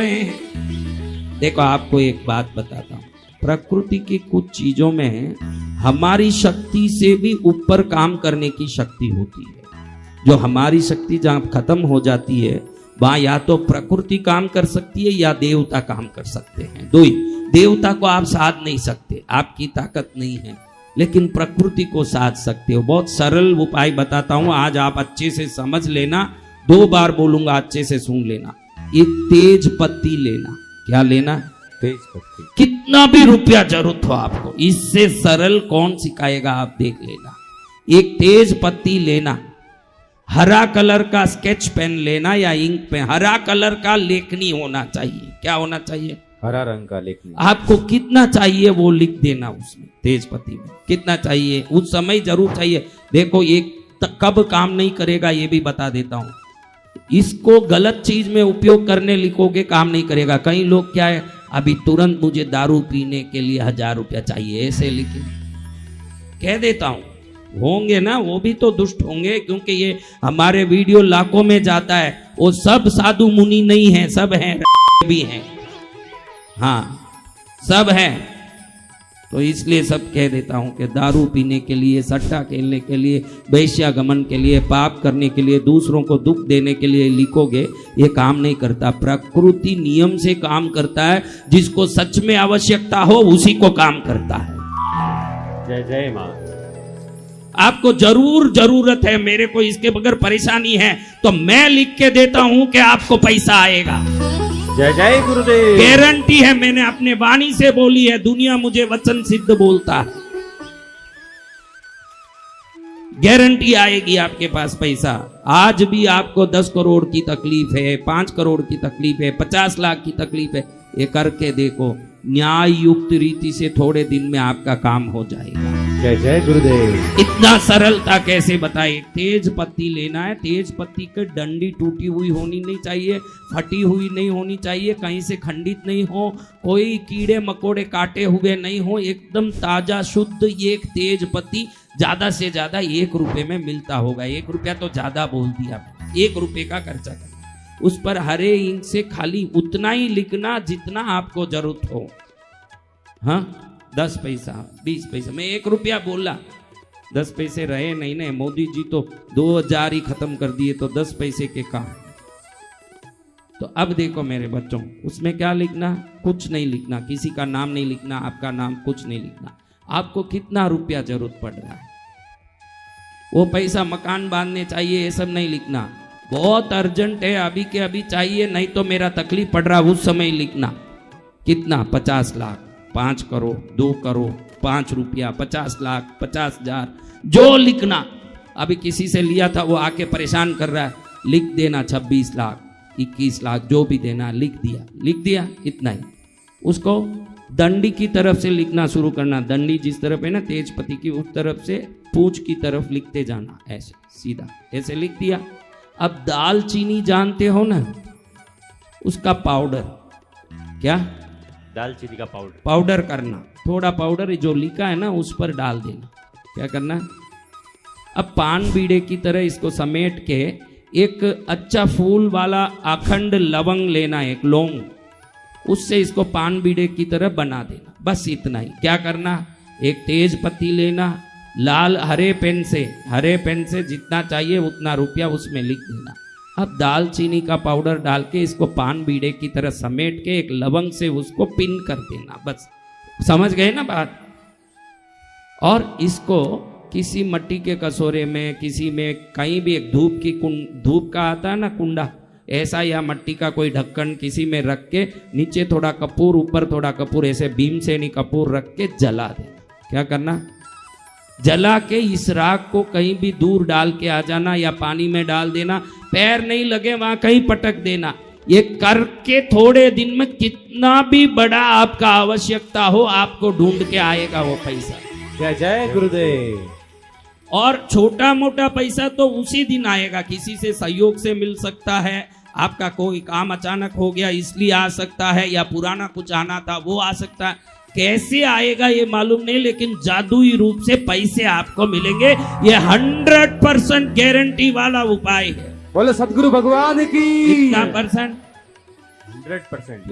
देखो आपको एक बात बताता हूँ, प्रकृति की कुछ चीजों में हमारी शक्ति से भी ऊपर काम करने की शक्ति होती है। जो हमारी शक्ति जहां खत्म हो जाती है वहां या तो प्रकृति काम कर सकती है या देवता काम कर सकते हैं। दो ही, देवता को आप साध नहीं सकते, आपकी ताकत नहीं है, लेकिन प्रकृति को साध सकते हो। बहुत सरल उपाय बताता हूं, आज आप अच्छे से समझ लेना, 2 बार बोलूंगा, अच्छे से सुन लेना। एक तेज पत्ती लेना। क्या लेना? तेज पत्ती। कितना भी रुपया जरूरत हो आपको, इससे सरल कौन सिखाएगा आप देख लेना। एक तेज पत्ती लेना, हरा कलर का स्केच पेन लेना या इंक पेन, हरा कलर का लेखनी होना चाहिए। क्या होना चाहिए? हरा रंग का लेखनी। आपको कितना चाहिए वो लिख देना उसमें, तेज पत्ती में कितना चाहिए, उस समय जरूर चाहिए। देखो ये कब काम नहीं करेगा ये भी बता देता हूं। इसको गलत चीज में उपयोग करने लिखोगे काम नहीं करेगा। कई लोग क्या है, अभी तुरंत मुझे दारू पीने के लिए 1000 रुपया चाहिए, ऐसे लिखे। कह देता हूं, होंगे ना वो भी तो दुष्ट होंगे, क्योंकि ये हमारे वीडियो लाखों में जाता है। वो सब साधु मुनि नहीं है, सब हैं भी हैं, हाँ सब हैं। तो इसलिए सब कह देता हूं कि दारू पीने के लिए, सट्टा खेलने के लिए, वैश्यागमन के लिए, पाप करने के लिए, दूसरों को दुख देने के लिए लिखोगे, ये काम नहीं करता। प्रकृति नियम से काम करता है, जिसको सच में आवश्यकता हो उसी को काम करता है। जय जय मां। आपको जरूर जरूरत है, मेरे को इसके बगैर परेशानी है तो मैं लिख के देता हूं कि आपको पैसा आएगा। जय जय गुरुदेव। गारंटी है, मैंने अपने वाणी से बोली है, दुनिया मुझे वचन सिद्ध बोलता है। गारंटी आएगी आपके पास पैसा। आज भी आपको 10 करोड़ की तकलीफ है, 5 करोड़ की तकलीफ है, 50 लाख की तकलीफ है, ये करके देखो, न्याय युक्त रीति से थोड़े दिन में आपका काम हो जाएगा। जय जय गुरुदेव। इतना सरलता कैसे बताए। तेज पत्ती लेना है, तेज पत्ती की डंडी टूटी हुई होनी नहीं चाहिए, फटी हुई नहीं होनी चाहिए, कहीं से खंडित नहीं हो, कोई कीड़े मकोड़े काटे हुए नहीं हो, एकदम ताजा शुद्ध एक तेज पत्ती ज्यादा से ज्यादा 1 रुपए में मिलता होगा। 1 रुपया तो ज्यादा बोल दिया, 1 रुपए का खर्चा करना। उस पर हरे इंक से खाली उतना ही लिखना जितना आपको जरूरत हो। हाँ 10 पैसा 20 पैसा, मैं 1 रुपया बोला, 10 पैसे रहे नहीं ना। मोदी जी तो 2000 ही खत्म कर दिए, तो 10 पैसे के काम। तो अब देखो मेरे बच्चों, उसमें क्या लिखना? कुछ नहीं लिखना, किसी का नाम नहीं लिखना, आपका नाम कुछ नहीं लिखना। आपको कितना रुपया जरूरत पड़ रहा है, वो पैसा मकान बांधने चाहिए, ये सब नहीं लिखना। बहुत अर्जेंट है, अभी के अभी चाहिए, नहीं तो मेरा तकलीफ पड़ रहा, उस समय लिखना। कितना? 50 लाख, 5 करोड़, 2 करोड़, 5 रुपया, 50 लाख, 50,000, जो लिखना। अभी किसी से लिया था, वो आके परेशान कर रहा है, लिख देना 26 लाख, 21 लाख, जो भी देना लिख दिया, इतना ही। उसको दंडी की तरफ से लिखना शुरू करना। दंडी जिस तरफ है ना तेज पत्ती की, उस तरफ से पूंछ की तरफ लिखते जाना, ऐसे सीधा, ऐसे लिख दिया। अब दालचीनी जानते हो ना, उसका पाउडर, क्या? दालचीनी का पाउडर। पाउडर करना, थोड़ा पाउडर जो लिखा है ना उस पर डाल देना। क्या करना? अब पान बीड़े की तरह इसको समेट के एक अच्छा फूल वाला अखंड लवंग लेना, एक लौंग, उससे इसको पान बीड़े की तरह बना देना। बस इतना ही। क्या करना? एक तेज पत्ती लेना, लाल हरे पेन से जितना चाहिए उतना रुपया उसमें लिख देना। अब दालचीनी का पाउडर डाल के इसको पान बीड़े की तरह समेट के एक लवंग से उसको पिन कर देना। बस समझ गए ना बात? और इसको किसी मट्टी के कटोरे में, किसी में, कहीं भी, एक धूप का आता है ना कुंडा, ऐसा, या मट्टी का कोई ढक्कन किसी में रख के, नीचे थोड़ा कपूर, ऊपर थोड़ा कपूर, ऐसे भीम से नहीं कपूर रख के जला देना। क्या करना? जला के इस राख को कहीं भी दूर डाल के आ जाना, या पानी में डाल देना, पैर नहीं लगे वहां कहीं पटक देना। ये करके थोड़े दिन में कितना भी बड़ा आपका आवश्यकता हो, आपको ढूंढ के आएगा वो पैसा। जय जय गुरुदेव। और छोटा मोटा पैसा तो उसी दिन आएगा, किसी से सहयोग से मिल सकता है, आपका कोई काम अचानक हो गया इसलिए आ सकता है, या पुराना कुछ आना था वो आ सकता है। कैसे आएगा ये मालूम नहीं, लेकिन जादुई रूप से पैसे आपको मिलेंगे। ये 100% गारंटी वाला उपाय है। बोले सतगुरु भगवान की। कितना %? 100%।